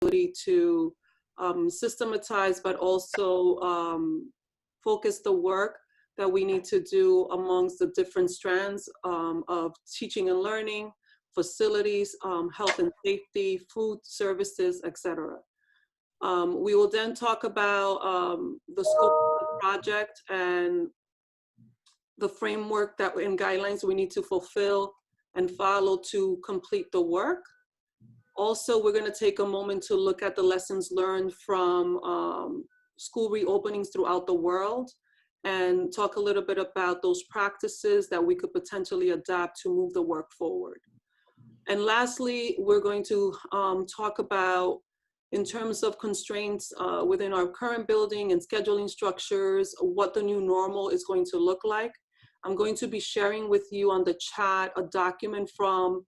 ability to systematize, but also focus the work that we need to do amongst the different strands of teaching and learning, facilities, health and safety, food services, etc. We will then talk about the scope of the project and the framework that and guidelines we need to fulfill and follow to complete the work. Also, we're going to take a moment to look at the lessons learned from school reopenings throughout the world and talk a little bit about those practices that we could potentially adapt to move the work forward. And lastly, we're going to talk about, in terms of constraints within our current building and scheduling structures, what the new normal is going to look like. I'm going to be sharing with you on the chat a document from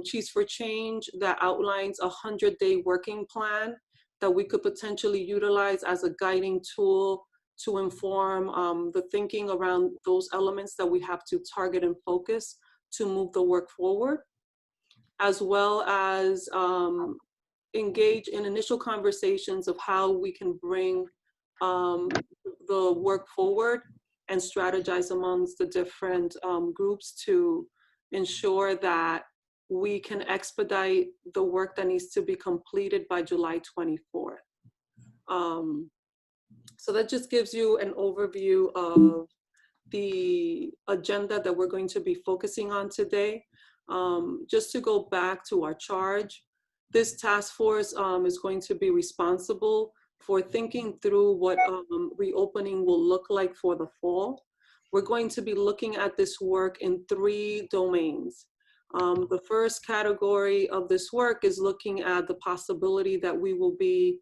Chiefs for Change that outlines a 100-day working plan that we could potentially utilize as a guiding tool to inform the thinking around those elements that we have to target and focus to move the work forward, as well as engage in initial conversations of how we can bring the work forward and strategize amongst the different groups to ensure that we can expedite the work that needs to be completed by July 24th. So that just gives you an overview of the agenda that we're going to be focusing on today. Just to go back to our charge, this task force is going to be responsible for thinking through what reopening will look like for the fall. We're going to be looking at this work in 3 domains. The first category of this work is looking at the possibility that we will be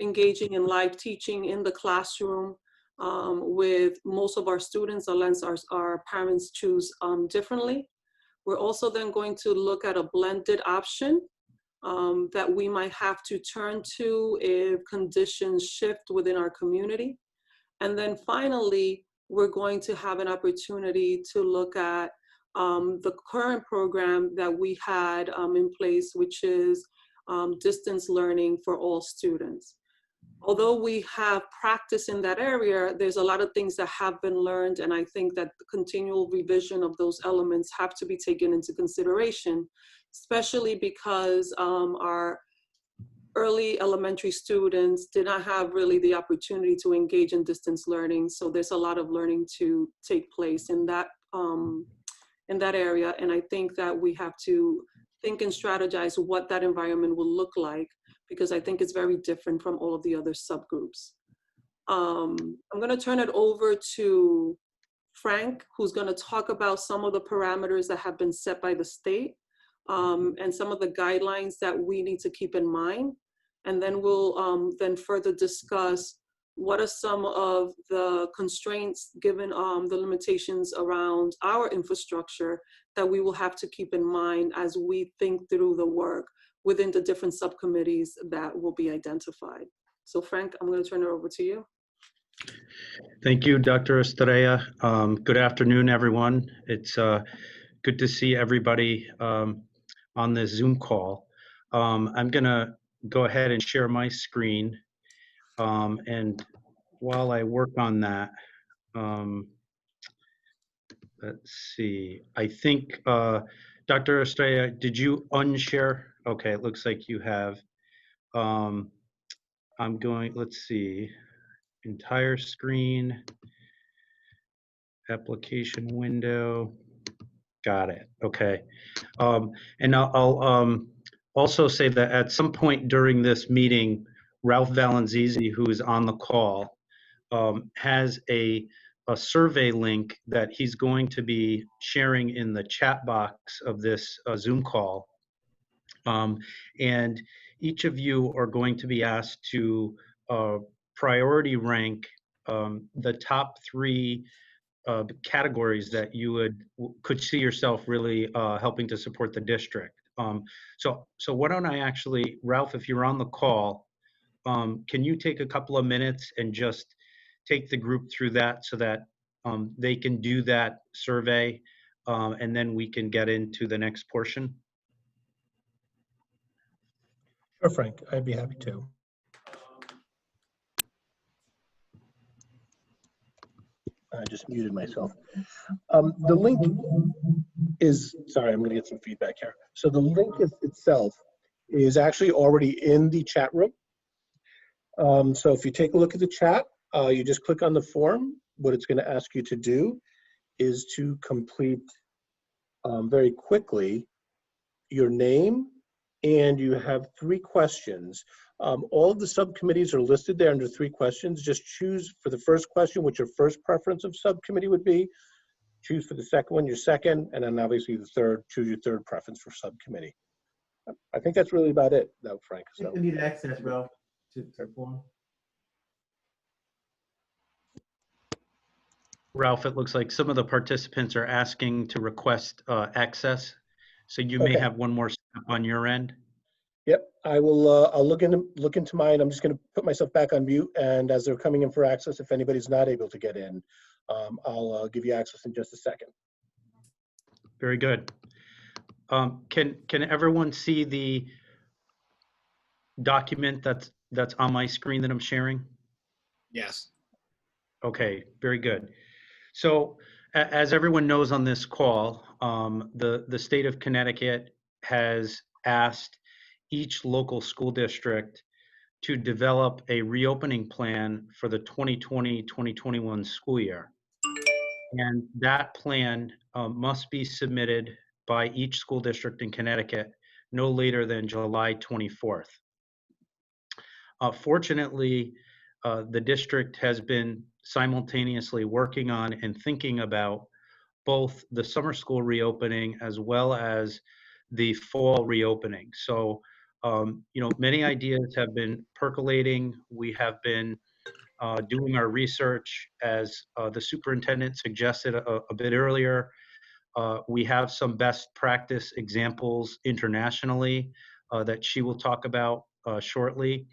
engaging in live teaching in the classroom with most of our students, unless our parents choose differently. We're also then going to look at a blended option that we might have to turn to if conditions shift within our community. And then finally, we're going to have an opportunity to look at the current program that we had in place, which is distance learning for all students. Although we have practice in that area, there's a lot of things that have been learned, and I think that the continual revision of those elements have to be taken into consideration, especially because our early elementary students did not have really the opportunity to engage in distance learning. So there's a lot of learning to take place in that area. And I think that we have to think and strategize what that environment will look like, because I think it's very different from all of the other subgroups. I'm gonna turn it over to Frank, who's gonna talk about some of the parameters that have been set by the state and some of the guidelines that we need to keep in mind. And then we'll then further discuss what are some of the constraints given the limitations around our infrastructure that we will have to keep in mind as we think through the work within the different subcommittees that will be identified. So Frank, I'm going to turn it over to you. Thank you, Dr. Estrella. Good afternoon, everyone. It's good to see everybody on this Zoom call. I'm going to go ahead and share my screen. And while I work on that, let's see, I think, Dr. Estrella, did you unshare? Okay, it looks like you have. I'm going, let's see, entire screen, application window, got it, okay. And I'll also say that at some point during this meeting, Ralph Valenzizi, who is on the call, has a survey link that he's going to be sharing in the chat box of this Zoom call. And each of you are going to be asked to priority rank the top 3 categories that you could see yourself really helping to support the district. So why don't I actually, Ralph, if you're on the call, can you take a couple of minutes and just take the group through that so that they can do that survey and then we can get into the next portion? Sure, Frank, I'd be happy to. I just muted myself. The link is, sorry, I'm going to get some feedback here. So the link itself is actually already in the chat room. So if you take a look at the chat, you just click on the form. What it's going to ask you to do is to complete very quickly your name, and you have 3 questions. All of the subcommittees are listed there under 3 questions. Just choose for the first question what your first preference of subcommittee would be. Choose for the second one your second, and then obviously the third, choose your third preference for subcommittee. I think that's really about it, though, Frank. So. You need access, Ralph, to the form. Ralph, it looks like some of the participants are asking to request access. So you may Okay. have one more step on your end. Yep, I will. I'll look into mine. I'm just going to put myself back on mute, and as they're coming in for access, if anybody's not able to get in, I'll give you access in just a second. Very good. Can everyone see the document that's on my screen that I'm sharing? Yes. Okay, very good. So as everyone knows on this call, the state of Connecticut has asked each local school district to develop a reopening plan for the 2020-2021 school year. And that plan must be submitted by each school district in Connecticut no later than July 24th. Fortunately, the district has been simultaneously working on and thinking about both the summer school reopening as well as the fall reopening. So, many ideas have been percolating. We have been doing our research, as the superintendent suggested a bit earlier. We have some best practice examples internationally that she will talk about shortly.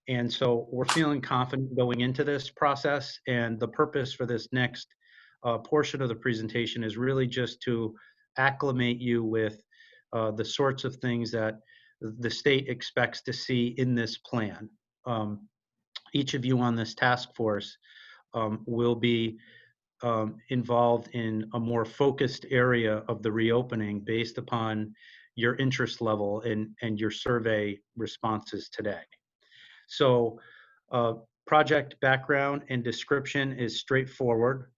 And so we're feeling confident going into this process. And the purpose for this next portion of the presentation is really just to acclimate you with the sorts of things that the state expects to see in this plan. Each of you on this task force will be involved in a more focused area of the reopening based upon your interest level and your survey responses today. So project background and description is straightforward.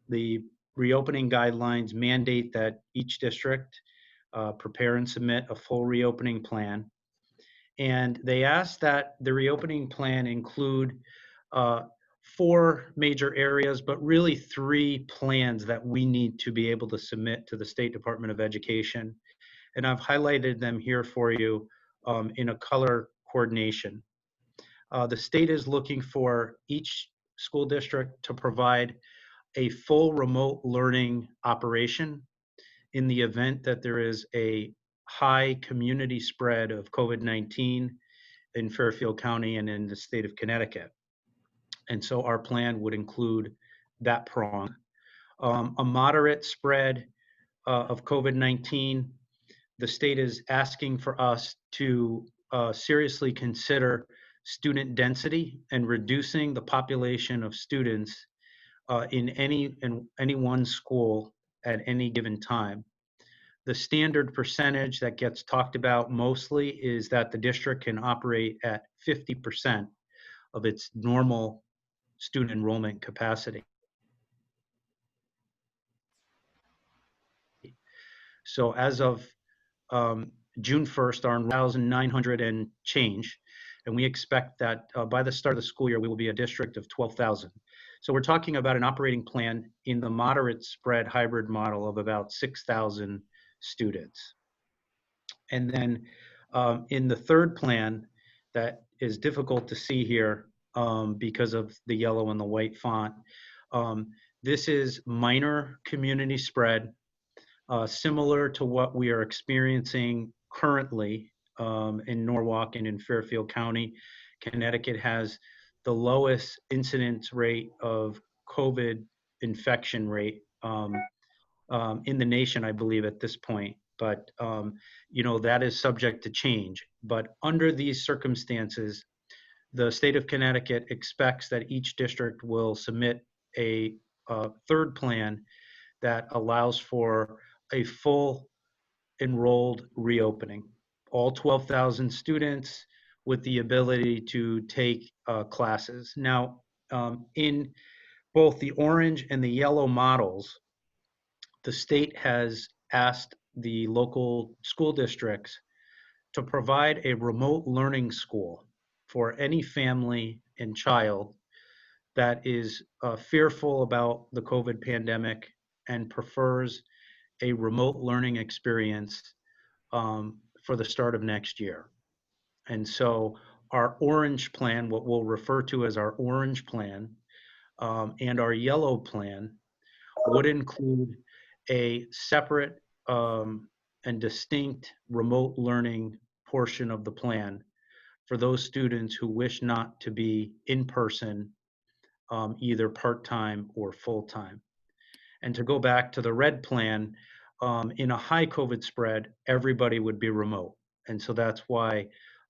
The reopening guidelines mandate that each district prepare and submit a full reopening plan. And they ask that the reopening plan include 4 major areas, but really 3 plans that we need to be able to submit to the State Department of Education. And I've highlighted them here for you in a color coordination. The state is looking for each school district to provide a full remote learning operation in the event that there is a high community spread of COVID-19 in Fairfield County and in the state of Connecticut. And so our plan would include that prong. A moderate spread of COVID-19, the state is asking for us to seriously consider student density and reducing the population of students in any one school at any given time. The standard percentage that gets talked about mostly is that the district can operate at 50% of its normal student enrollment capacity. So as of June 1st, our 1,900 and change, and we expect that by the start of the school year, we will be a district of 12,000. So we're talking about an operating plan in the moderate spread hybrid model of about 6,000 students. And then in the third plan that is difficult to see here because of the yellow and the white font, this is minor community spread, similar to what we are experiencing currently in Norwalk and in Fairfield County. Connecticut has the lowest incidence rate of COVID infection rate in the nation, I believe, at this point. but that is subject to change. But under these circumstances, the state of Connecticut expects that each district will submit a third plan that allows for a full enrolled reopening. All 12,000 students with the ability to take classes. Now, in both the orange and the yellow models, the state has asked the local school districts to provide a remote learning school for any family and child that is fearful about the COVID pandemic and prefers a remote learning experience for the start of next year. And so our orange plan, what we'll refer to as our orange plan, and our yellow plan would include a separate and distinct remote learning portion of the plan for those students who wish not to be in person, either part-time or full-time. And to go back to the red plan, in a high COVID spread, everybody would be remote. And so that's why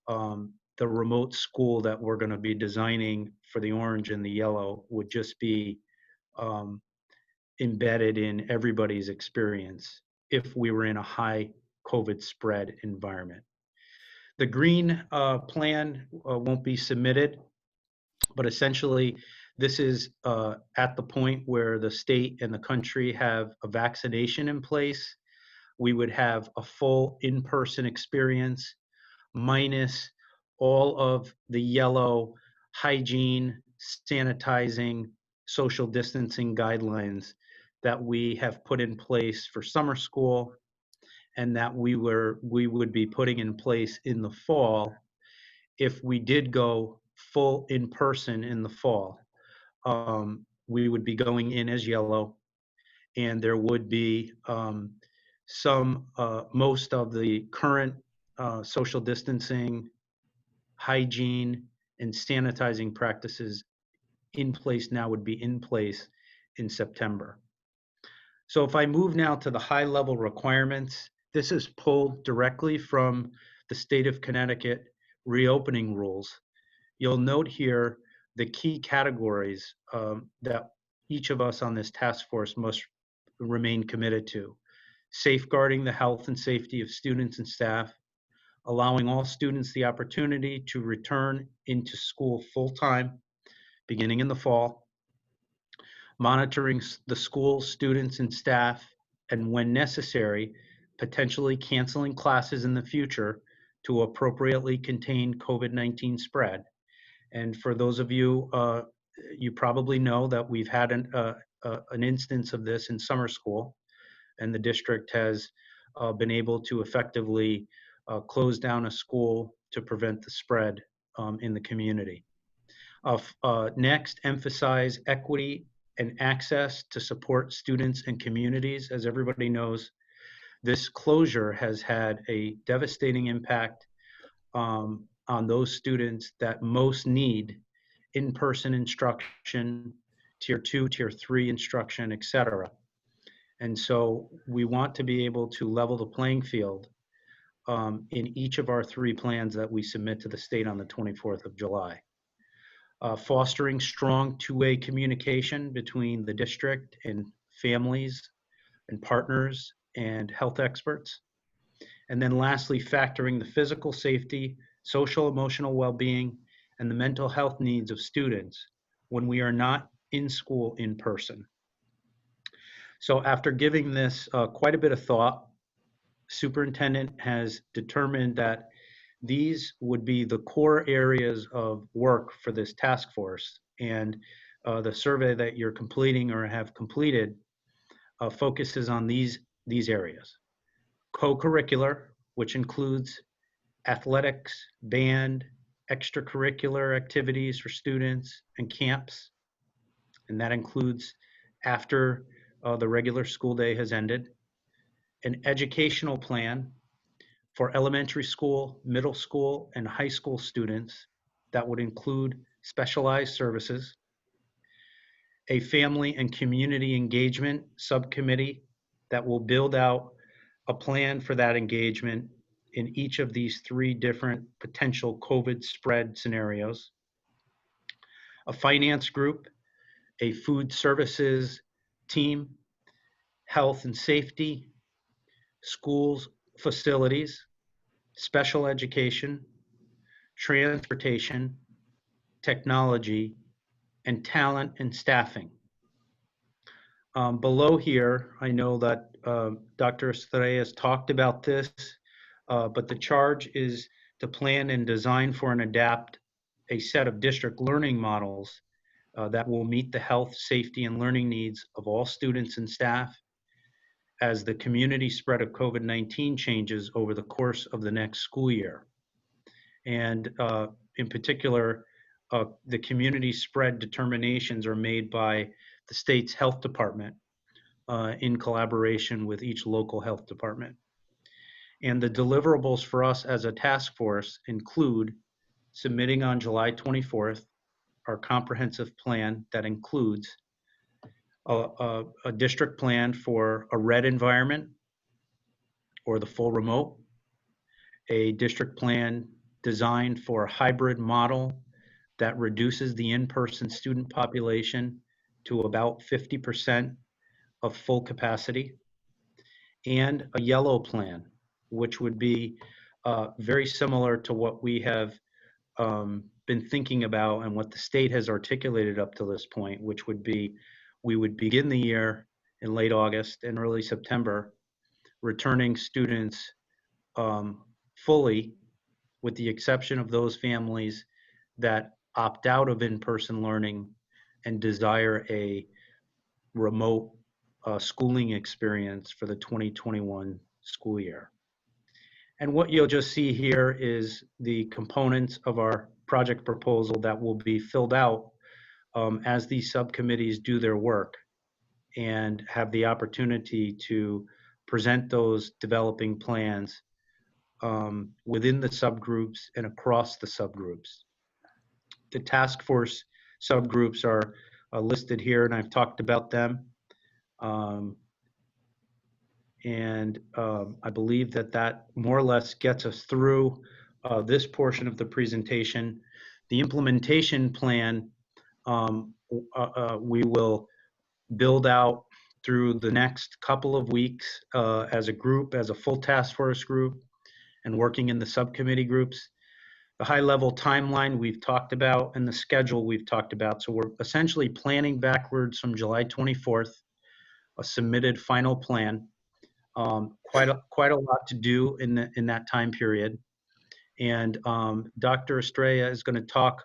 the remote school that we're going to be designing for the orange and the yellow would just be embedded in everybody's experience if we were in a high COVID spread environment. The green plan won't be submitted, but essentially this is at the point where the state and the country have a vaccination in place. We would have a full in-person experience minus all of the yellow hygiene, sanitizing, social distancing guidelines that we have put in place for summer school and that we would be putting in place in the fall if we did go full in person in the fall. We would be going in as yellow, and there would be most of the current social distancing, hygiene, and sanitizing practices in place now would be in place in September. So if I move now to the high level requirements, this is pulled directly from the state of Connecticut reopening rules. You'll note here the key categories that each of us on this task force must remain committed to. Safeguarding the health and safety of students and staff, allowing all students the opportunity to return into school full-time, beginning in the fall, monitoring the school, students, and staff, and when necessary, potentially canceling classes in the future to appropriately contain COVID-19 spread. And for those of you, you probably know that we've had an instance of this in summer school, and the district has been able to effectively close down a school to prevent the spread in the community. Next, emphasize equity and access to support students and communities. As everybody knows, this closure has had a devastating impact on those students that most need in-person instruction, tier 2, tier 3 instruction, etc. And so we want to be able to level the playing field in each of our 3 plans that we submit to the state on the 24th of July. Fostering strong two-way communication between the district and families and partners and health experts. And then lastly, factoring the physical safety, social emotional well-being, and the mental health needs of students when we are not in school in person. So after giving this quite a bit of thought, superintendent has determined that these would be the core areas of work for this task force. And the survey that you're completing or have completed focuses on these areas. Co-curricular, which includes athletics, band, extracurricular activities for students, and camps. And that includes after the regular school day has ended. An educational plan for elementary school, middle school, and high school students that would include specialized services. A family and community engagement subcommittee that will build out a plan for that engagement in each of these three different potential COVID spread scenarios, a finance group, a food services team, health and safety, schools, facilities, special education, transportation, technology, and talent and staffing. Below here, I know that Dr. Estrella has talked about this, but the charge is to plan and design for and adapt a set of district learning models that will meet the health, safety, and learning needs of all students and staff as the community spread of COVID-19 changes over the course of the next school year. And in particular, the community spread determinations are made by the state's health department in collaboration with each local health department. And the deliverables for us as a task force include submitting on July 24th our comprehensive plan that includes a district plan for a red environment or the full remote, a district plan designed for a hybrid model that reduces the in-person student population to about 50% of full capacity, and a yellow plan, which would be very similar to what we have been thinking about and what the state has articulated up to this point, which would be we would begin the year in late August and early September, returning students fully, with the exception of those families that opt out of in-person learning and desire a remote schooling experience for the 2021 school year. And what you'll just see here is the components of our project proposal that will be filled out as these subcommittees do their work and have the opportunity to present those developing plans within the subgroups and across the subgroups. The task force subgroups are listed here, and I've talked about them. I believe that more or less gets us through this portion of the presentation. The implementation plan we will build out through the next couple of weeks as a group, as a full task force group, and working in the subcommittee groups. The high-level timeline we've talked about and the schedule we've talked about. So we're essentially planning backwards from July 24th, a submitted final plan. Quite a lot to do in that time period. And Dr. Estrella is going to talk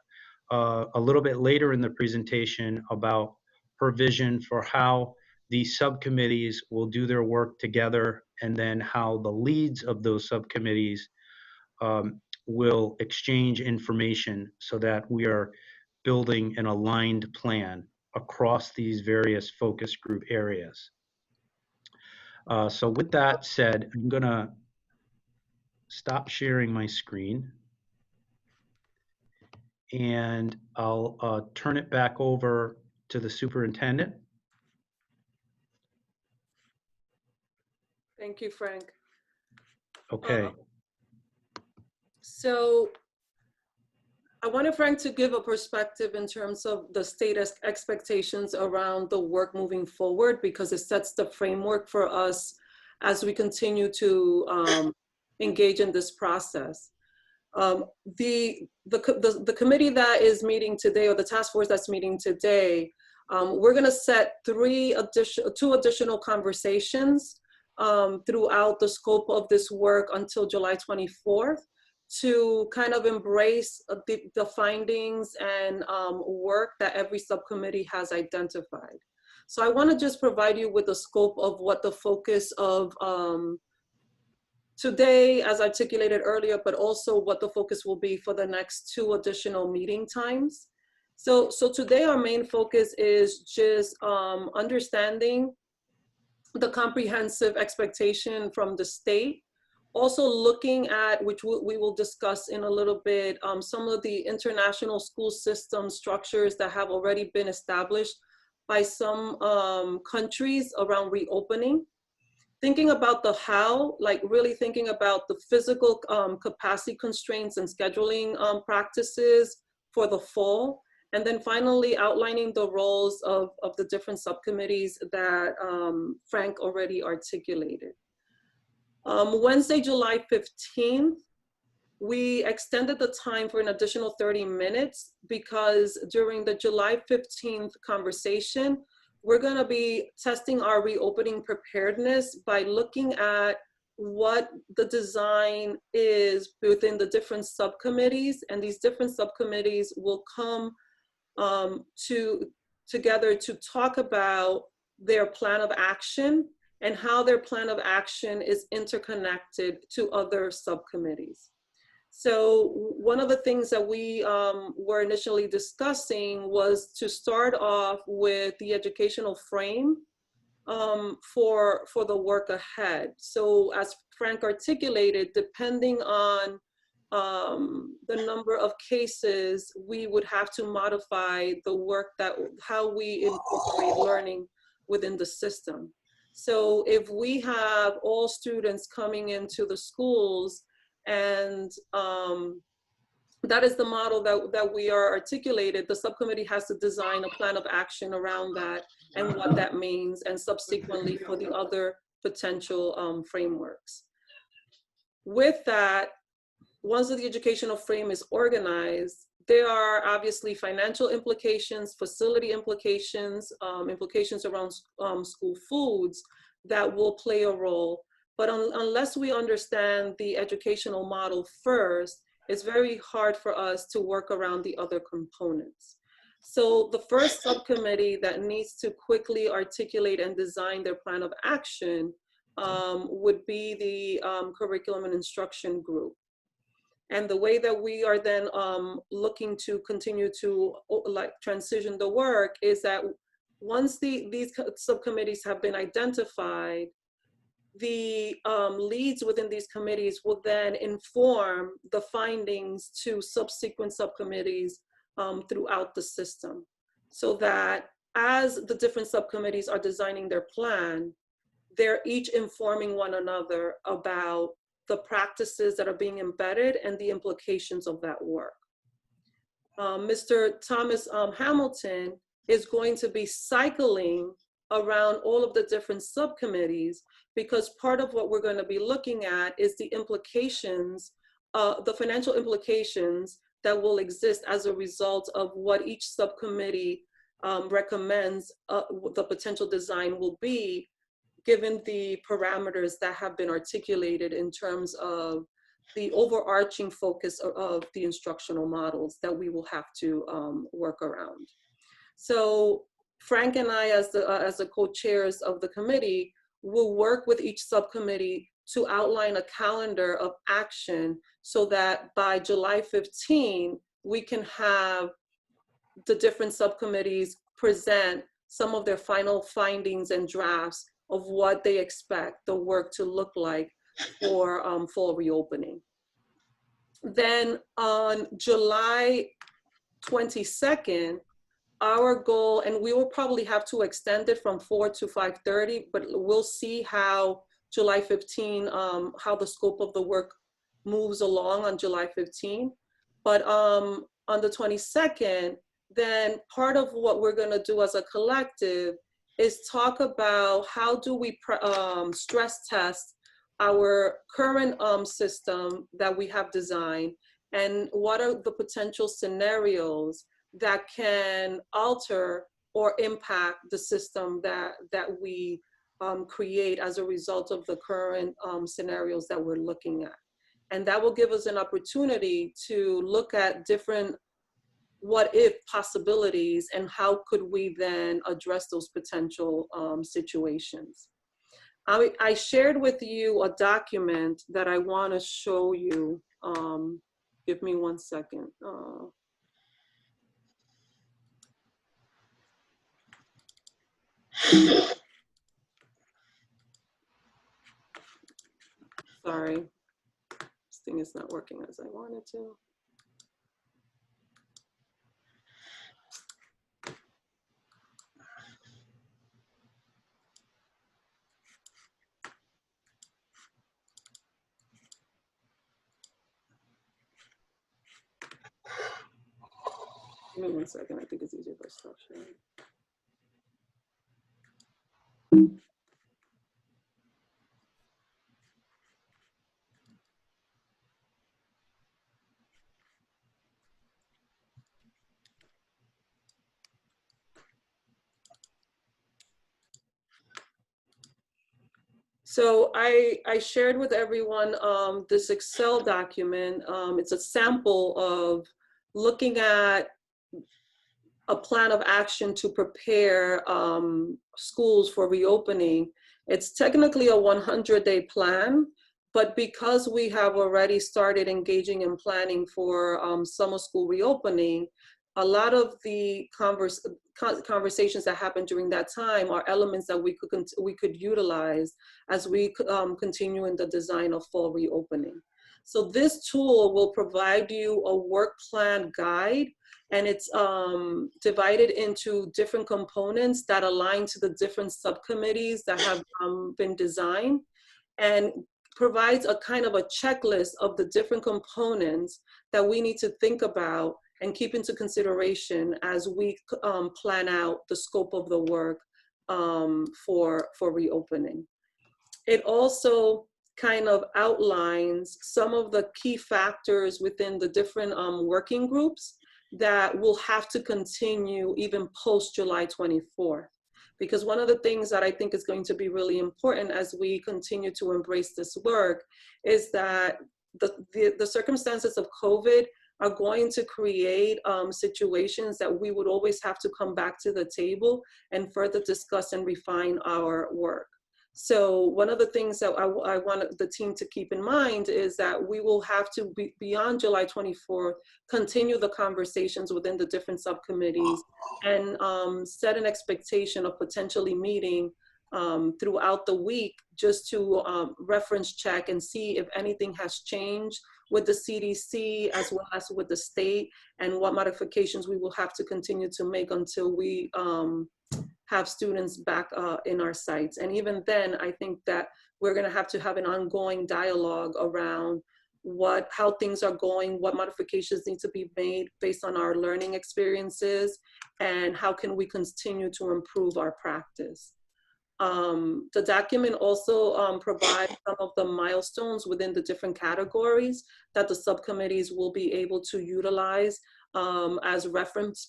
a little bit later in the presentation about her vision for how these subcommittees will do their work together, and then how the leads of those subcommittees will exchange information so that we are building an aligned plan across these various focus group areas. So with that said, I'm gonna stop sharing my screen, and I'll turn it back over to the superintendent. Thank you, Frank. Okay. So I wanted Frank to give a perspective in terms of the state expectations around the work moving forward, because it sets the framework for us as we continue to engage in this process. The committee that is meeting today, or the task force that's meeting today, we're going to set two additional conversations throughout the scope of this work until July 24th to kind of embrace the findings and work that every subcommittee has identified. So I want to just provide you with the scope of what the focus of today, as articulated earlier, but also what the focus will be for the next two additional meeting times. So today our main focus is just understanding the comprehensive expectation from the state. Also looking at, which we will discuss in a little bit, some of the international school system structures that have already been established by some countries around reopening. thinking about the how, like really thinking about the physical capacity constraints and scheduling practices for the fall. And then finally outlining the roles of the different subcommittees that Frank already articulated. Wednesday, July 15th, we extended the time for an additional 30 minutes because during the July 15th conversation, we're going to be testing our reopening preparedness by looking at what the design is within the different subcommittees, and these different subcommittees will come together to talk about their plan of action and how their plan of action is interconnected to other subcommittees. So one of the things that we were initially discussing was to start off with the educational frame for the work ahead. So as Frank articulated, depending on the number of cases, we would have to modify the work how we incorporate learning within the system. So if we have all students coming into the schools, and that is the model that we are articulated, the subcommittee has to design a plan of action around that and what that means, and subsequently for the other potential frameworks. With that, once the educational frame is organized, there are obviously financial implications, facility implications, implications around school foods that will play a role. But unless we understand the educational model first, it's very hard for us to work around the other components. So the first subcommittee that needs to quickly articulate and design their plan of action would be the curriculum and instruction group. And the way that we are then looking to continue to transition the work is that once these subcommittees have been identified, the leads within these committees will then inform the findings to subsequent subcommittees throughout the system, so that as the different subcommittees are designing their plan, they're each informing one another about the practices that are being embedded and the implications of that work. Mr. Thomas Hamilton is going to be cycling around all of the different subcommittees, because part of what we're going to be looking at is the implications, the financial implications that will exist as a result of what each subcommittee recommends the potential design will be, given the parameters that have been articulated in terms of the overarching focus of the instructional models that we will have to work around. So Frank and I, as the co-chairs of the committee, will work with each subcommittee to outline a calendar of action so that by July 15, we can have the different subcommittees present some of their final findings and drafts of what they expect the work to look like for fall reopening. Then on July 22nd, our goal, and we will probably have to extend it from 4 to 5:30, but we'll see how July 15, how the scope of the work moves along on July 15. But on the 22nd, then part of what we're gonna do as a collective is talk about how do we stress test our current system that we have designed, and what are the potential scenarios that can alter or impact the system that we create as a result of the current scenarios that we're looking at. And that will give us an opportunity to look at different what if possibilities and how could we then address those potential situations. I shared with you a document that I want to show you. Give me 1 second. Sorry, this thing is not working as I wanted to. Give me 1 second. I think it's easier if I stop sharing. So I shared with everyone this Excel document. It's a sample of looking at a plan of action to prepare schools for reopening. It's technically a 100-day plan, but because we have already started engaging in planning for summer school reopening, a lot of the conversations that happened during that time are elements that we could utilize as we continue in the design of fall reopening. So this tool will provide you a work plan guide, and it's divided into different components that align to the different subcommittees that have been designed, and provides a kind of a checklist of the different components that we need to think about and keep into consideration as we plan out the scope of the work for reopening. It also kind of outlines some of the key factors within the different working groups that will have to continue even post July 24th. Because one of the things that I think is going to be really important as we continue to embrace this work is that the circumstances of COVID are going to create situations that we would always have to come back to the table and further discuss and refine our work. So one of the things that I want the team to keep in mind is that we will have to, beyond July 24th, continue the conversations within the different subcommittees and set an expectation of potentially meeting throughout the week just to reference check and see if anything has changed with the CDC as well as with the state, and what modifications we will have to continue to make until we have students back in our sites. And even then, I think that we're gonna have to have an ongoing dialogue around how things are going, what modifications need to be made based on our learning experiences, and how can we continue to improve our practice. The document also provides some of the milestones within the different categories that the subcommittees will be able to utilize as reference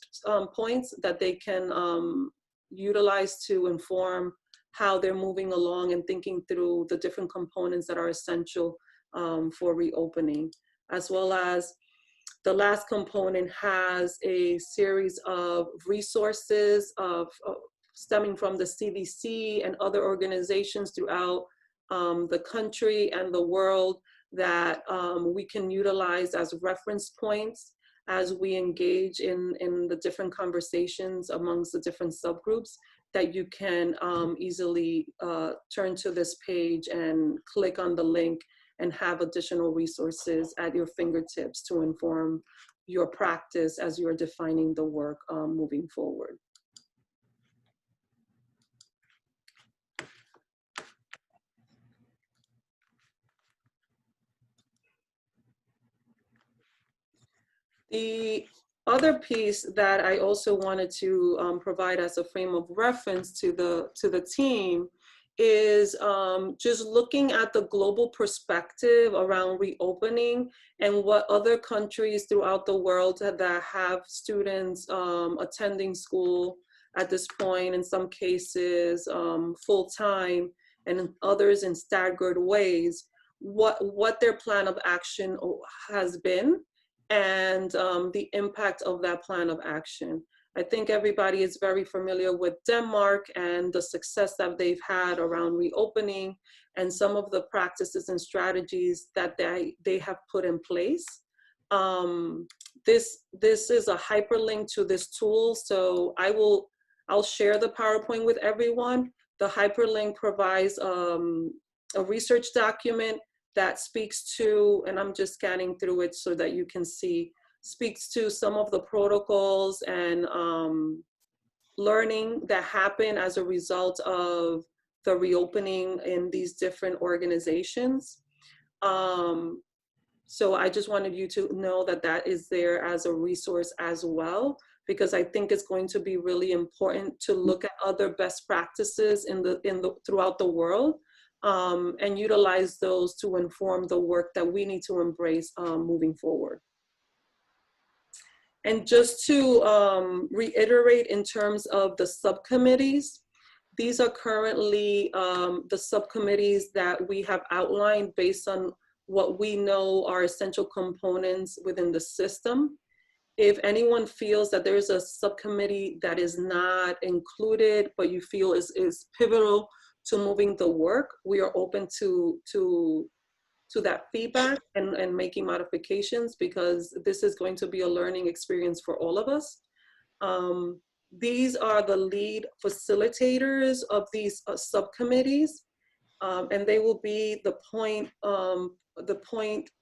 points that they can utilize to inform how they're moving along and thinking through the different components that are essential for reopening. As well as the last component has a series of resources stemming from the CDC and other organizations throughout the country and the world that we can utilize as reference points as we engage in the different conversations amongst the different subgroups, that you can easily turn to this page and click on the link and have additional resources at your fingertips to inform your practice as you're defining the work moving forward. The other piece that I also wanted to provide as a frame of reference to the team is just looking at the global perspective around reopening and what other countries throughout the world that have students attending school at this point, in some cases full-time, and in others in staggered ways, what their plan of action has been, and the impact of that plan of action. I think everybody is very familiar with Denmark and the success that they've had around reopening and some of the practices and strategies that they have put in place. This is a hyperlink to this tool, so I'll share the PowerPoint with everyone. The hyperlink provides a research document that speaks to, and I'm just scanning through it so that you can see, speaks to some of the protocols and learning that happen as a result of the reopening in these different organizations. So I just wanted you to know that that is there as a resource as well because I think it's going to be really important to look at other best practices throughout the world, and utilize those to inform the work that we need to embrace moving forward. And just to reiterate in terms of the subcommittees, these are currently the subcommittees that we have outlined based on what we know are essential components within the system. If anyone feels that there's a subcommittee that is not included, but you feel is pivotal to moving the work, we are open to that feedback and making modifications, because this is going to be a learning experience for all of us. These are the lead facilitators of these subcommittees, and they will be the point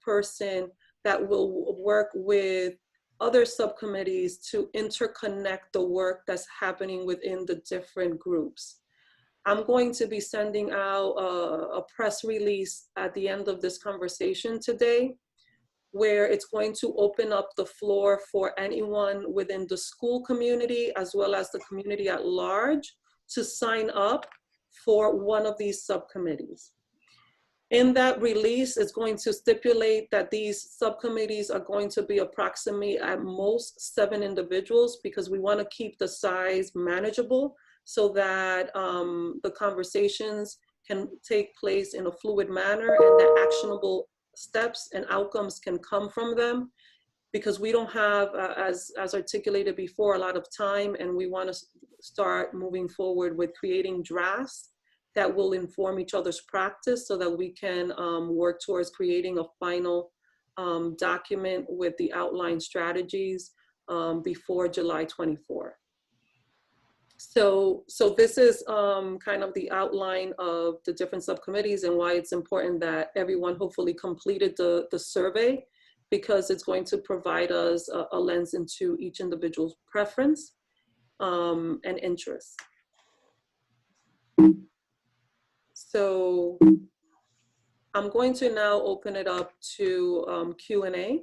person that will work with other subcommittees to interconnect the work that's happening within the different groups. I'm going to be sending out a press release at the end of this conversation today, where it's going to open up the floor for anyone within the school community as well as the community at large to sign up for one of these subcommittees. In that release, it's going to stipulate that these subcommittees are going to be approximately at most 7 individuals, because we want to keep the size manageable so that the conversations can take place in a fluid manner and that actionable steps and outcomes can come from them, because we don't have, as articulated before, a lot of time, and we want to start moving forward with creating drafts that will inform each other's practice so that we can work towards creating a final document with the outlined strategies before July 24. So this is kind of the outline of the different subcommittees and why it's important that everyone hopefully completed the survey, because it's going to provide us a lens into each individual's preference and interests. So I'm going to now open it up to Q&A.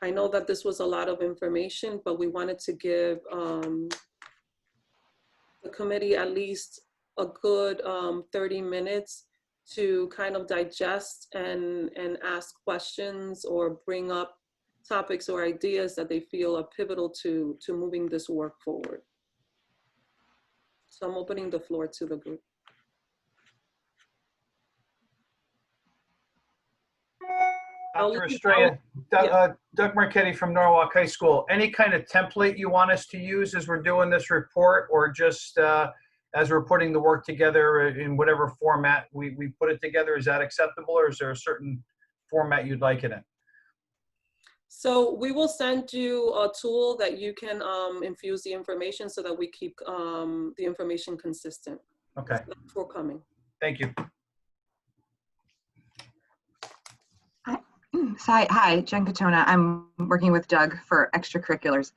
I know that this was a lot of information, but we wanted to give the committee at least a good 30 minutes to kind of digest and ask questions or bring up topics or ideas that they feel are pivotal to moving this work forward. So I'm opening the floor to the group. Dr. Estrella, Doug Marchetti from Norwalk High School. Any kind of template you want us to use as we're doing this report, or just as we're putting the work together in whatever format we put it together? Is that acceptable, or is there a certain format you'd like it in? So we will send you a tool that you can infuse the information so that we keep the information consistent. Okay. That's forthcoming. Thank you. Hi, Jen Katona. I'm working with Doug for extracurriculars.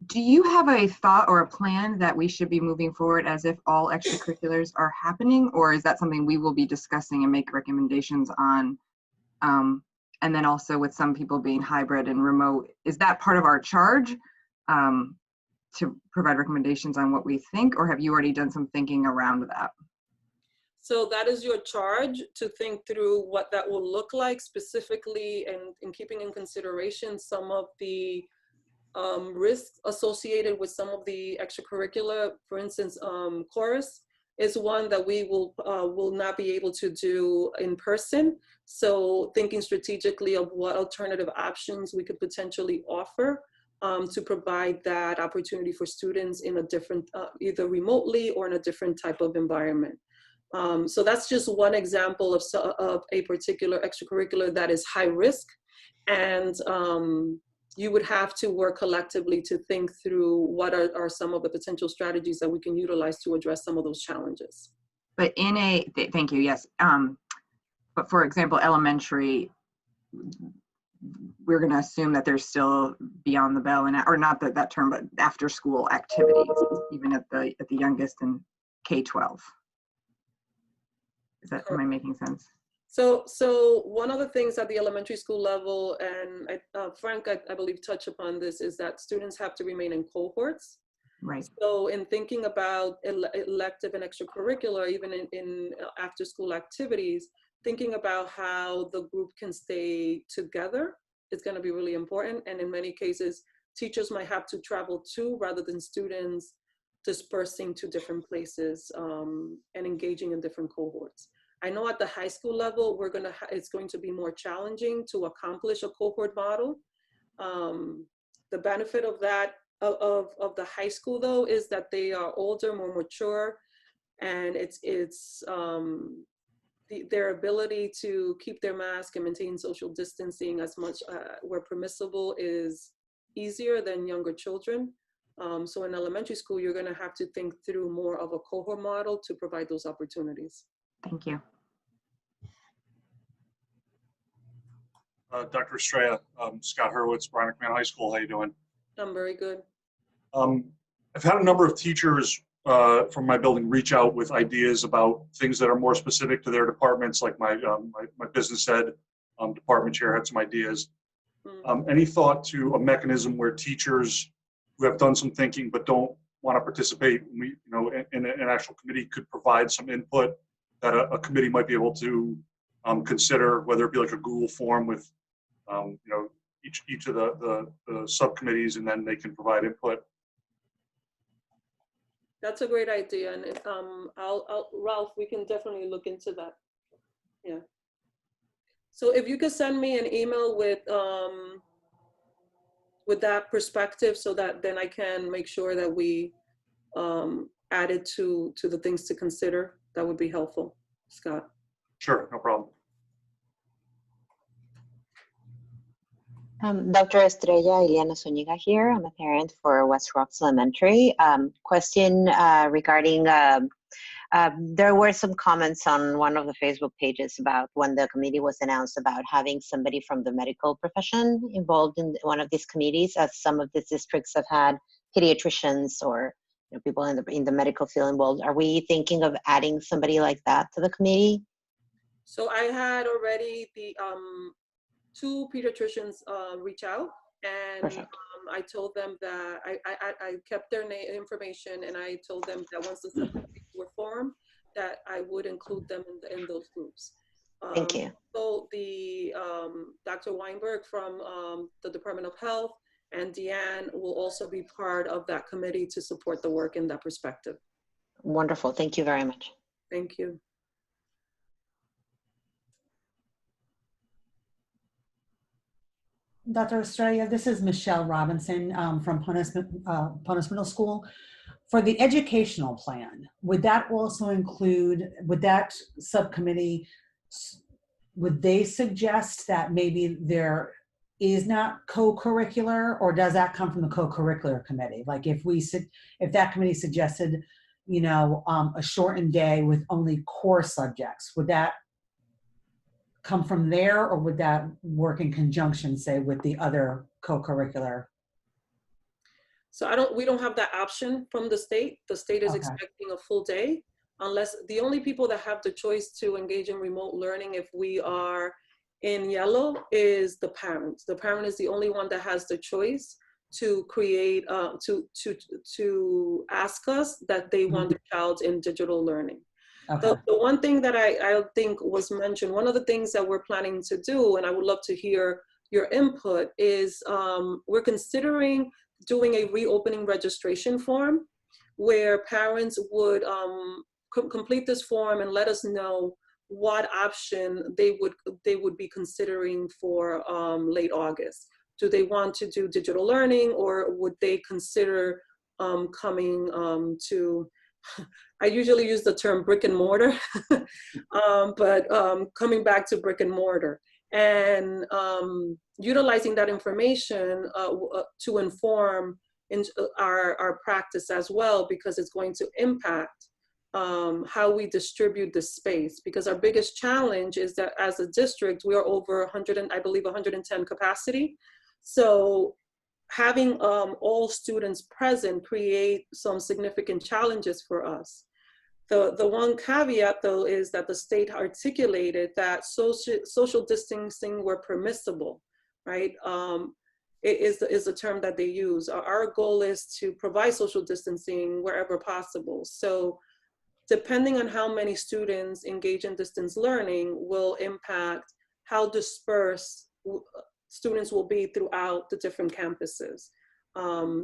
Do you have a thought or a plan that we should be moving forward as if all extracurriculars are happening, or is that something we will be discussing and make recommendations on? And then also with some people being hybrid and remote, is that part of our charge to provide recommendations on what we think, or have you already done some thinking around that? So that is your charge, to think through what that will look like specifically, and in keeping in consideration some of the risks associated with some of the extracurricular. For instance, chorus is one that we will not be able to do in person. So thinking strategically of what alternative options we could potentially offer to provide that opportunity for students in a different, either remotely or in a different type of environment. So that's just one example of a particular extracurricular that is high risk, and you would have to work collectively to think through what are some of the potential strategies that we can utilize to address some of those challenges. But in a, thank you, yes. But for example, elementary, we're gonna assume that there's still beyond the bell, and or not that term, but after school activities, even at the youngest in K-12. Is that, am I making sense? So one of the things at the elementary school level, and Frank, I believe, touched upon this, is that students have to remain in cohorts. Right. So in thinking about elective and extracurricular, even in after school activities, thinking about how the group can stay together is going to be really important. And in many cases, teachers might have to travel too, rather than students dispersing to different places and engaging in different cohorts. I know at the high school level, it's going to be more challenging to accomplish a cohort model. The benefit of that, of the high school though, is that they are older, more mature, and their ability to keep their mask and maintain social distancing as much where permissible is easier than younger children. So in elementary school, you're going to have to think through more of a cohort model to provide those opportunities. Thank you. Dr. Estrella, Scott Hurwitz, Bryan McMahon High School. How you doing? I'm very good. I've had a number of teachers from my building reach out with ideas about things that are more specific to their departments, like my business ed department chair had some ideas. Any thought to a mechanism where teachers who have done some thinking but don't want to participate, in an actual committee, could provide some input that a committee might be able to consider, whether it be like a Google form with each of the subcommittees, and then they can provide input. That's a great idea, and Ralph, we can definitely look into that. Yeah. So if you could send me an email with that perspective, so that then I can make sure that we add it to the things to consider, that would be helpful, Scott. Sure, no problem. Dr. Estrella, Ileana Zuniga here. I'm a parent for West Rocks Elementary. Question regarding, there were some comments on one of the Facebook pages about when the committee was announced about having somebody from the medical profession involved in one of these committees, as some of these districts have had pediatricians or people in the medical field involved. Are we thinking of adding somebody like that to the committee? So I had already the 2 pediatricians reach out, and I told them that I kept their information, and I told them that once the subcommittees were formed, that I would include them in those groups. Thank you. So the Dr. Weinberg from the Department of Health and Deanne will also be part of that committee to support the work in that perspective. Wonderful. Thank you very much. Thank you. Dr. Estrella, this is Michelle Robinson from Ponas Middle School. For the educational plan, would that also include, would that subcommittee, would they suggest that maybe there is not co-curricular, or does that come from the co-curricular committee? Like if that committee suggested, a shortened day with only core subjects, would that come from there, or would that work in conjunction, say, with the other co-curricular? So we don't have that option from the state. The state is expecting a full day, unless the only people that have the choice to engage in remote learning, if we are in yellow, is the parents. The parent is the only one that has the choice to create, to ask us that they want their child in digital learning. The one thing that I think was mentioned, one of the things that we're planning to do, and I would love to hear your input, is we're considering doing a reopening registration form where parents would complete this form and let us know what option they would be considering for late August. Do they want to do digital learning, or would they consider coming to, I usually use the term brick and mortar, but coming back to brick and mortar and utilizing that information to inform in our practice as well, because it's going to impact how we distribute the space. Because our biggest challenge is that as a district, we are over 100 and I believe 110 capacity. So having all students present create some significant challenges for us. The one caveat, though, is that the state articulated that social distancing were permissible, right? It is a term that they use. Our goal is to provide social distancing wherever possible. So depending on how many students engage in distance learning will impact how dispersed students will be throughout the different campuses.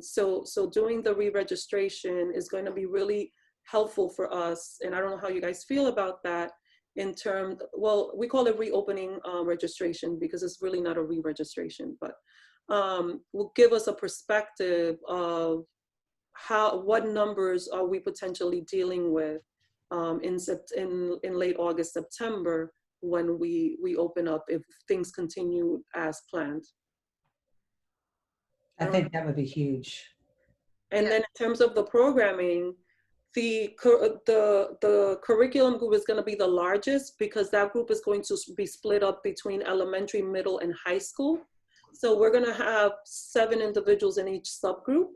So doing the re-registration is going to be really helpful for us. And I don't know how you guys feel about that in terms, well, we call it reopening registration because it's really not a re-registration, but will give us a perspective of what numbers are we potentially dealing with in late August, September, when we open up, if things continue as planned. I think that would be huge. And then in terms of the programming, the curriculum group is going to be the largest because that group is going to be split up between elementary, middle, and high school. So we're going to have 7 individuals in each subgroup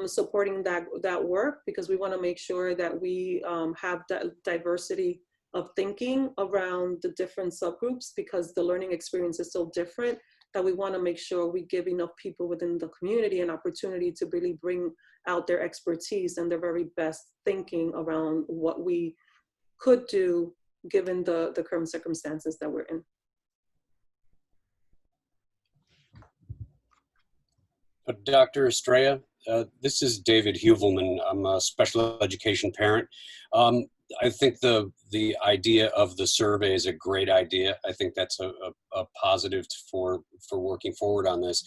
supporting that work, because we want to make sure that we have diversity of thinking around the different subgroups, because the learning experience is so different that we want to make sure we give enough people within the community an opportunity to really bring out their expertise and their very best thinking around what we could do given the current circumstances that we're in. Dr. Estrella, this is David Huvelman. I'm a special education parent. I think the idea of the survey is a great idea. I think that's a positive for working forward on this.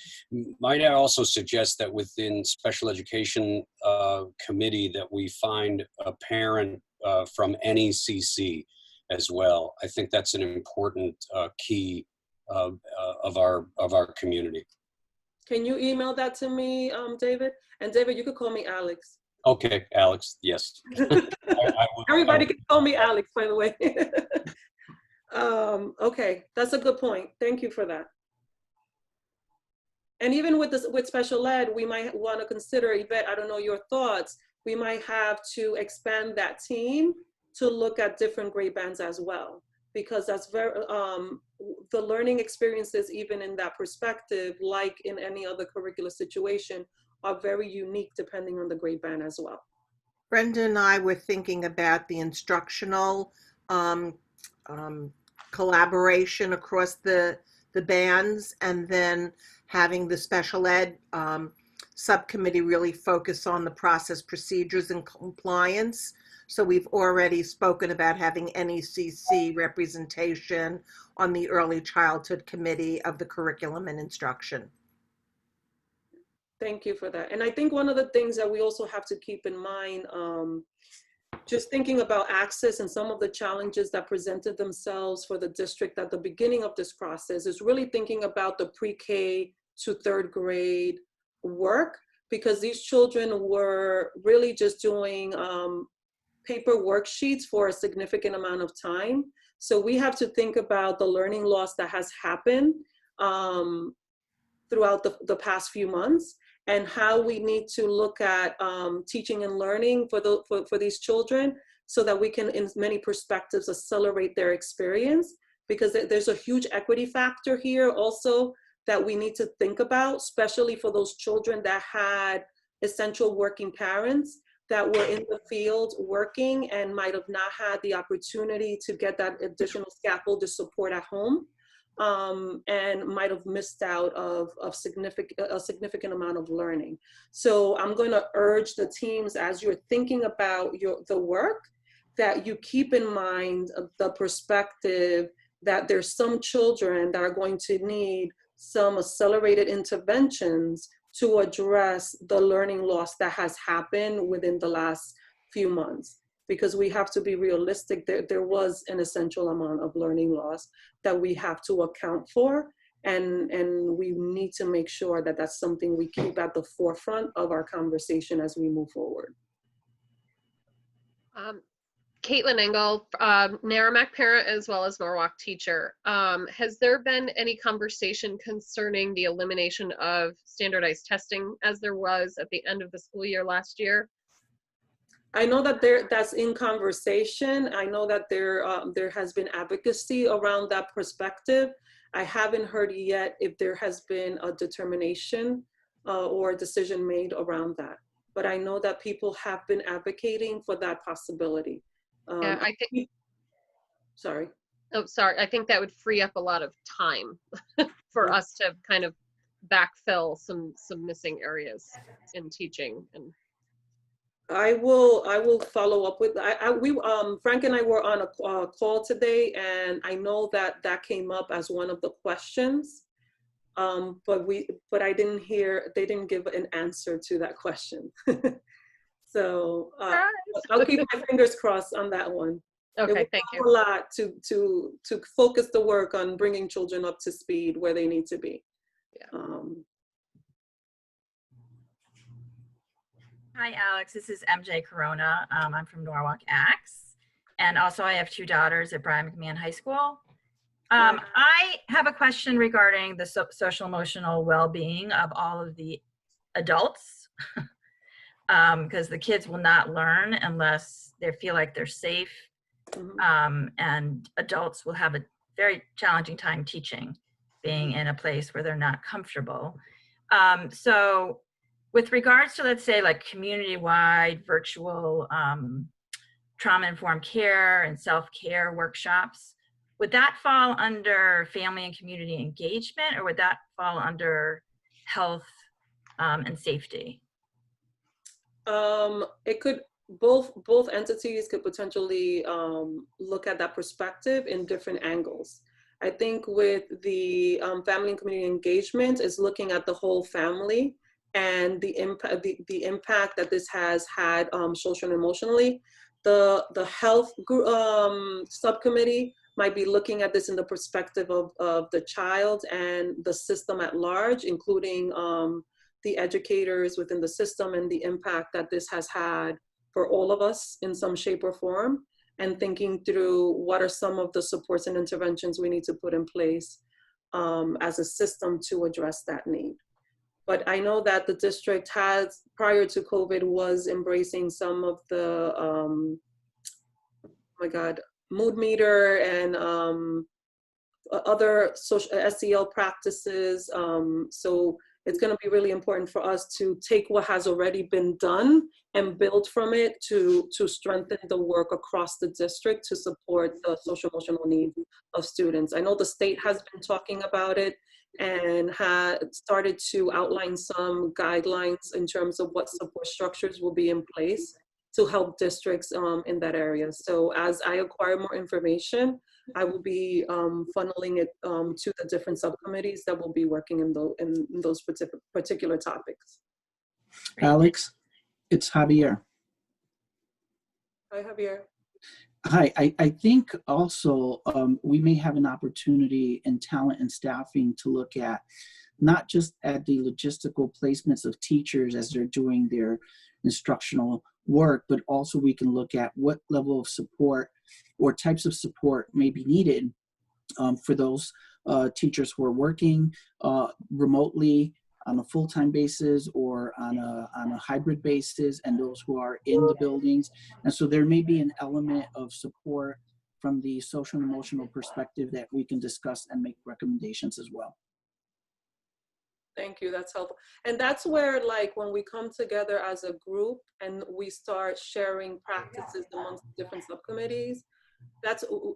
Might I also suggest that within special education committee that we find a parent from NECC as well. I think that's an important key of our community. Can you email that to me, David? And David, you could call me Alex. Okay, Alex, yes. Everybody can call me Alex, by the way. Okay, that's a good point. Thank you for that. And even with special ed, we might want to consider, Yvette, I don't know your thoughts, we might have to expand that team to look at different grade bands as well, because that's very, the learning experiences, even in that perspective, like in any other curricular situation, are very unique depending on the grade band as well. Brenda and I were thinking about the instructional collaboration across the bands, and then having the special ed subcommittee really focus on the process, procedures, and compliance. So we've already spoken about having NECC representation on the early childhood committee of the curriculum and instruction. Thank you for that. And I think one of the things that we also have to keep in mind, just thinking about access and some of the challenges that presented themselves for the district at the beginning of this process, is really thinking about the pre-K to 3rd grade work, because these children were really just doing paper worksheets for a significant amount of time. So we have to think about the learning loss that has happened throughout the past few months, and how we need to look at teaching and learning for these children, so that we can, in many perspectives, accelerate their experience, because there's a huge equity factor here also that we need to think about, especially for those children that had essential working parents that were in the field working and might have not had the opportunity to get that additional scaffold to support at home, and might have missed out of a significant amount of learning. So I'm going to urge the teams, as you're thinking about the work, that you keep in mind the perspective that there's some children that are going to need some accelerated interventions to address the learning loss that has happened within the last few months. Because we have to be realistic, there was an essential amount of learning loss that we have to account for, and we need to make sure that that's something we keep at the forefront of our conversation as we move forward. Caitlin Engel, Narragansett parent as well as Norwalk teacher. Has there been any conversation concerning the elimination of standardized testing as there was at the end of the school year last year? I know that that's in conversation. I know that there has been advocacy around that perspective. I haven't heard yet if there has been a determination or a decision made around that. But I know that people have been advocating for that possibility. Yeah, I think. Sorry. Oh, sorry. I think that would free up a lot of time for us to kind of backfill some missing areas in teaching. And I will follow up with. Frank and I were on a call today, and I know that came up as one of the questions. But I didn't hear, they didn't give an answer to that question. So I'll keep my fingers crossed on that one. Okay, thank you. A lot to focus the work on bringing children up to speed where they need to be. Yeah. Hi, Alex. This is MJ Corona. I'm from Norwalk Axe. And also I have 2 daughters at Brian McMahon High School. I have a question regarding the social emotional well-being of all of the adults, because the kids will not learn unless they feel like they're safe, and adults will have a very challenging time teaching, being in a place where they're not comfortable. So with regards to, let's say, like community-wide virtual trauma-informed care and self-care workshops, would that fall under family and community engagement, or would that fall under health and safety? It could, both entities could potentially look at that perspective in different angles. I think with the family and community engagement is looking at the whole family and the impact that this has had social and emotionally. The health subcommittee might be looking at this in the perspective of the child and the system at large, including the educators within the system and the impact that this has had for all of us in some shape or form, and thinking through what are some of the supports and interventions we need to put in place as a system to address that need. But I know that the district has, prior to COVID, was embracing some of the, oh my God, mood meter and other social SEL practices. So it's going to be really important for us to take what has already been done and build from it to strengthen the work across the district to support the social emotional needs of students. I know the state has been talking about it and had started to outline some guidelines in terms of what support structures will be in place to help districts in that area. So as I acquire more information, I will be funneling it to the different subcommittees that will be working in those particular topics. Alex, it's Javier. Hi, Javier. Hi, I think also we may have an opportunity in talent and staffing to look at not just at the logistical placements of teachers as they're doing their instructional work, but also we can look at what level of support or types of support may be needed for those teachers who are working remotely on a full-time basis or on a hybrid basis, and those who are in the buildings. And so there may be an element of support from the social and emotional perspective that we can discuss and make recommendations as well. Thank you, that's helpful. And that's where, like, when we come together as a group and we start sharing practices amongst different subcommittees,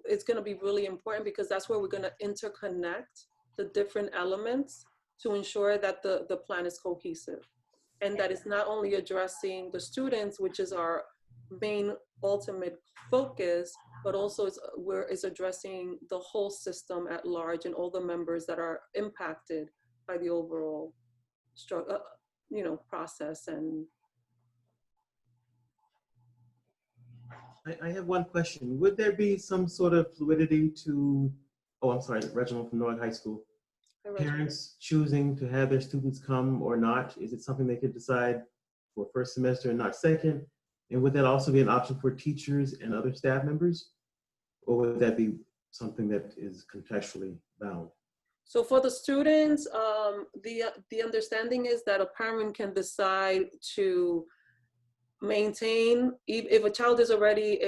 it's gonna be really important, because that's where we're gonna interconnect the different elements to ensure that the plan is cohesive. And that it's not only addressing the students, which is our main ultimate focus, but also it's addressing the whole system at large and all the members that are impacted by the overall process. And I have one question. Would there be some sort of fluidity to, oh, I'm sorry, Reginald from Norwalk High School, parents choosing to have their students come or not? Is it something they could decide for first semester and not second? And would that also be an option for teachers and other staff members? Or would that be something that is contextually bound? so for the students, the understanding is that a parent can decide to maintain, if a child is already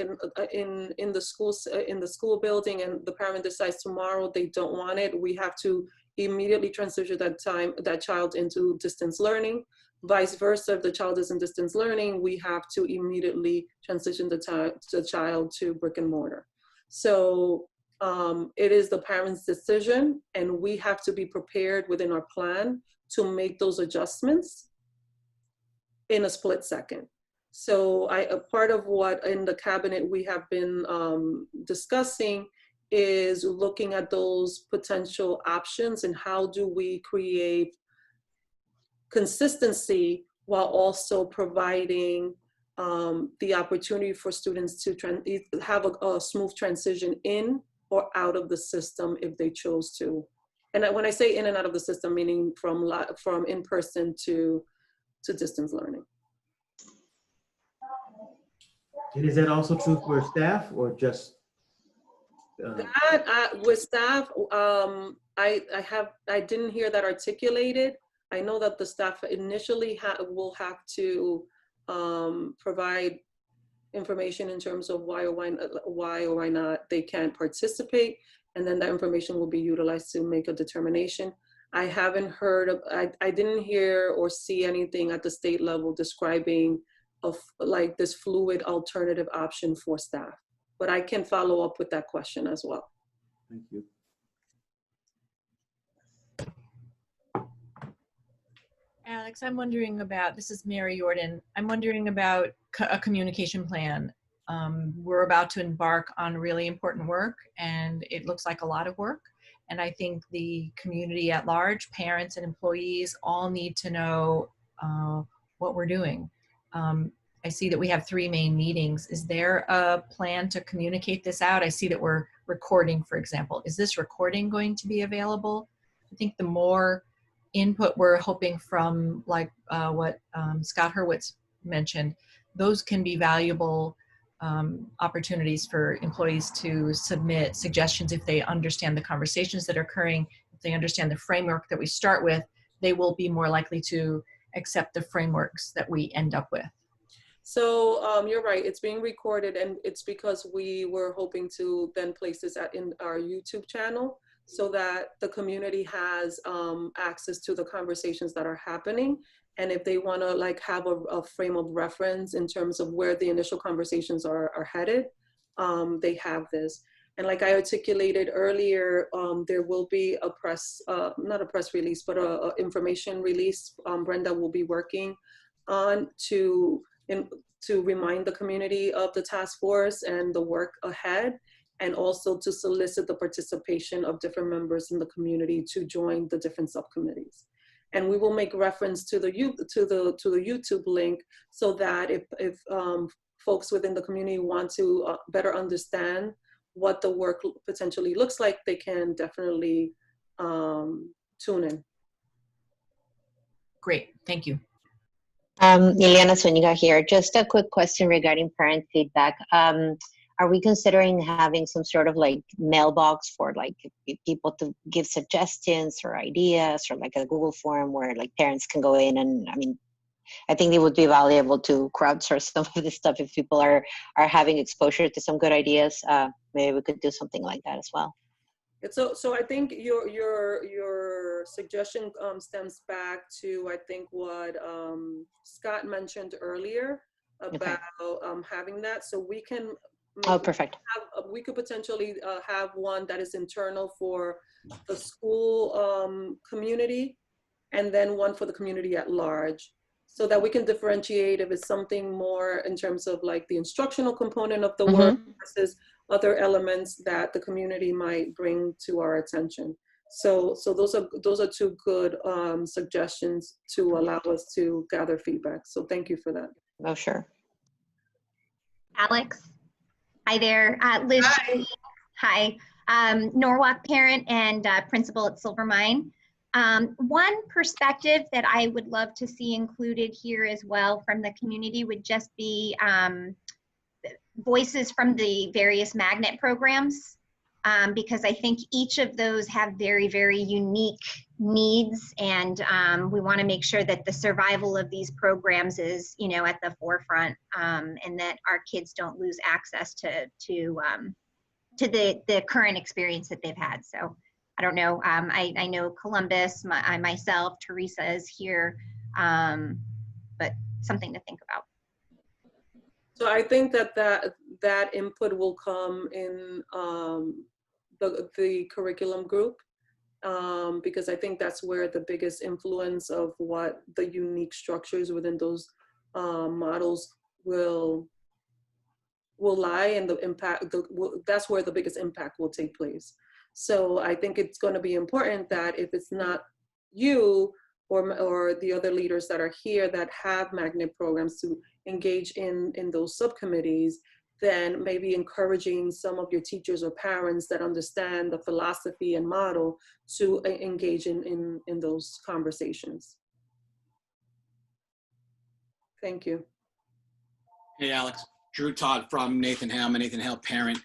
in the school building and the parent decides tomorrow they don't want it, we have to immediately transition that child into distance learning. Vice versa, if the child is in distance learning, we have to immediately transition the child to brick and mortar. So it is the parent's decision, and we have to be prepared within our plan to make those adjustments in a split second. So a part of what in the cabinet we have been discussing is looking at those potential options and how do we create consistency while also providing the opportunity for students to have a smooth transition in or out of the system if they chose to. And when I say in and out of the system, meaning from in-person to distance learning. And is that also true for staff or just? With staff, I didn't hear that articulated. I know that the staff initially will have to provide information in terms of why or why not they can't participate, and then that information will be utilized to make a determination. I haven't heard of, I didn't hear or see anything at the state level describing of like this fluid alternative option for staff, but I can follow up with that question as well. Thank you. Alex, I'm wondering about, this is Mary Jordan, I'm wondering about a communication plan. We're about to embark on really important work, and it looks like a lot of work. And I think the community at large, parents and employees, all need to know what we're doing. I see that we have 3 main meetings. Is there a plan to communicate this out? I see that we're recording, for example. Is this recording going to be available? I think the more input we're hoping from, like what Scott Hurwitz mentioned, those can be valuable opportunities for employees to submit suggestions if they understand the conversations that are occurring, if they understand the framework that we start with, they will be more likely to accept the frameworks that we end up with. So you're right, it's being recorded, and it's because we were hoping to then place this in our YouTube channel so that the community has access to the conversations that are happening. And if they want to like have a frame of reference in terms of where the initial conversations are headed, they have this. And like I articulated earlier, there will be a press, not a press release, but a information release Brenda will be working on to remind the community of the task force and the work ahead, and also to solicit the participation of different members in the community to join the different subcommittees. And we will make reference to the YouTube link so that if folks within the community want to better understand what the work potentially looks like, they can definitely tune in. Great, thank you. Ileana Zuniga here. Just a quick question regarding parent feedback. Are we considering having some sort of like mailbox for like people to give suggestions or ideas, or like a Google form where like parents can go in? And I mean, I think it would be valuable to crowdsource some of this stuff if people are having exposure to some good ideas. Maybe we could do something like that as well. So I think your suggestion stems back to, I think, what Scott mentioned earlier about having that. So we can perfect. We could potentially have one that is internal for the school community, and then one for the community at large, so that we can differentiate if it's something more in terms of like the instructional component of the work versus other elements that the community might bring to our attention. So those are 2 good suggestions to allow us to gather feedback. So thank you for that. Oh, sure. Alex, hi there. Liz, hi. Norwalk parent and principal at Silvermine. One perspective that I would love to see included here as well from the community would just be voices from the various magnet programs. because I think each of those have very, very unique needs, and we want to make sure that the survival of these programs is, you know, at the forefront, and that our kids don't lose access to the current experience that they've had. So I don't know. I know Columbus, myself, Teresa is here, but something to think about. So I think that input will come in the curriculum group, because I think that's where the biggest influence of what the unique structures within those models will lie, and the impact, that's where the biggest impact will take place. So I think it's going to be important that if it's not you or the other leaders that are here that have magnet programs to engage in those subcommittees, then maybe encouraging some of your teachers or parents that understand the philosophy and model to engage in those conversations. Thank you. Hey, Alex. Drew Todd from Nathan Hale. I'm a Nathan Hale parent.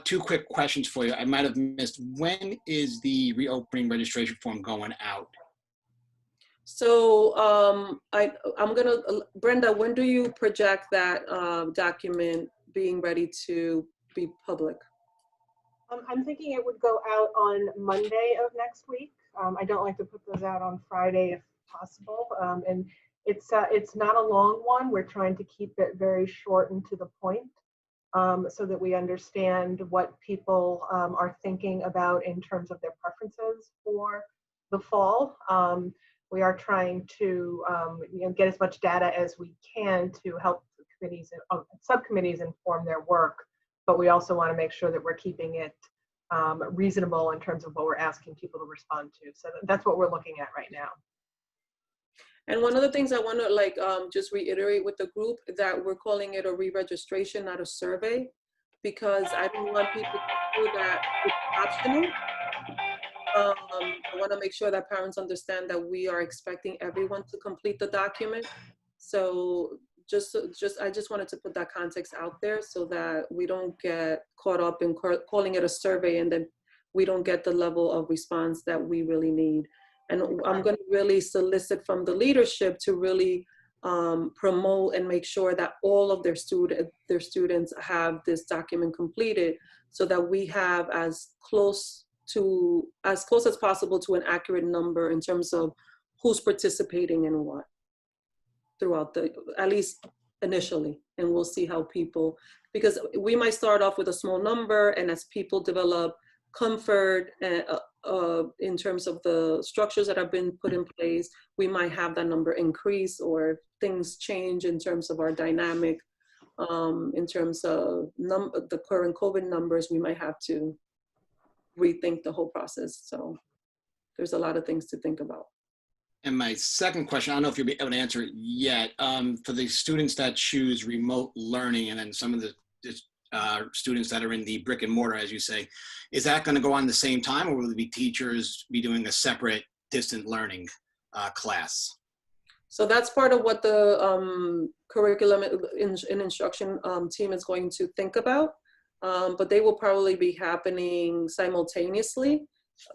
2 quick questions for you. I might have missed. When is the reopening registration form going out? So I'm gonna, Brenda, when do you project that document being ready to be public? I'm thinking it would go out on Monday of next week. I don't like to put those out on Friday if possible. And it's not a long one. We're trying to keep it very short and to the point, so that we understand what people are thinking about in terms of their preferences for the fall. We are trying to get as much data as we can to help the committees, subcommittees inform their work, but we also want to make sure that we're keeping it reasonable in terms of what we're asking people to respond to. So that's what we're looking at right now. And one of the things I want to just reiterate with the group, that we're calling it a re-registration, not a survey, because I don't want people to feel that it's optional. I want to make sure that parents understand that we are expecting everyone to complete the document. So I just wanted to put that context out there so that we don't get caught up in calling it a survey and then we don't get the level of response that we really need. And I'm going to really solicit from the leadership to really promote and make sure that all of their students have this document completed, so that we have as close as possible to an accurate number in terms of who's participating in what throughout at least initially. And we'll see how people, because we might start off with a small number, and as people develop comfort in terms of the structures that have been put in place, we might have that number increase, or if things change in terms of our dynamic, in terms of the current COVID numbers, we might have to rethink the whole process. So there's a lot of things to think about. And my second question, I don't know if you'll be able to answer it yet, for the students that choose remote learning, and then some of the students that are in the brick and mortar, as you say, is that going to go on the same time, or will the teachers be doing a separate distant learning class? So that's part of what the curriculum and instruction team is going to think about, but they will probably be happening simultaneously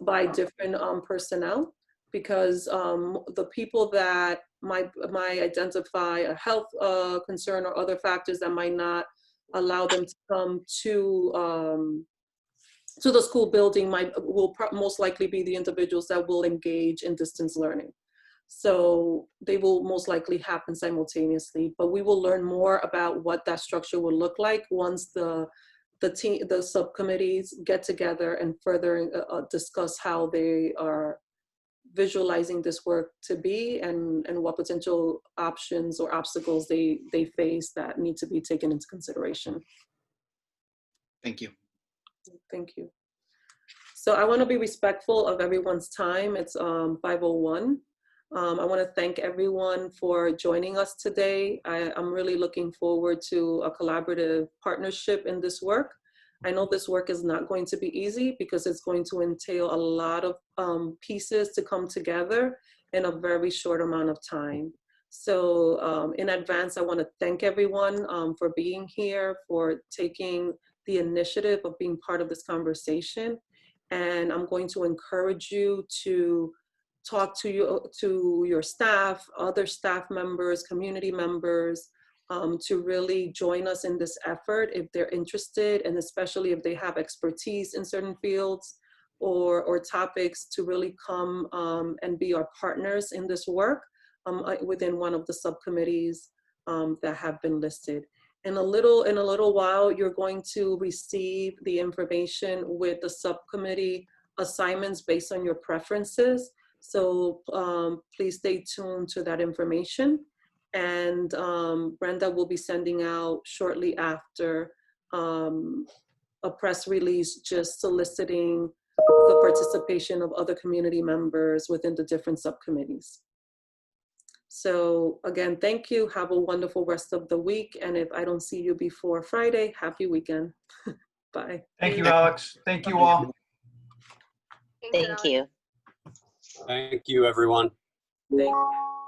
by different personnel, because the people that might identify a health concern or other factors that might not allow them to come to the school building will most likely be the individuals that will engage in distance learning. So they will most likely happen simultaneously, but we will learn more about what that structure will look like once the subcommittees get together and further discuss how they are visualizing this work to be, and what potential options or obstacles they face that need to be taken into consideration. Thank you. Thank you. So I want to be respectful of everyone's time. It's 5:01. I want to thank everyone for joining us today. I'm really looking forward to a collaborative partnership in this work. I know this work is not going to be easy, because it's going to entail a lot of pieces to come together in a very short amount of time. So in advance, I want to thank everyone for being here, for taking the initiative of being part of this conversation. And I'm going to encourage you to talk to your staff, other staff members, community members, to really join us in this effort if they're interested, and especially if they have expertise in certain fields or topics, to really come and be our partners in this work within one of the subcommittees that have been listed. In a little while, you're going to receive the information with the subcommittee assignments based on your preferences. So please stay tuned to that information. And Brenda will be sending out shortly after a press release just soliciting the participation of other community members within the different subcommittees. So again, thank you. Have a wonderful rest of the week. And if I don't see you before Friday, happy weekend. Bye. Thank you, Alex. Thank you all. Thank you. Thank you, everyone. Thank you.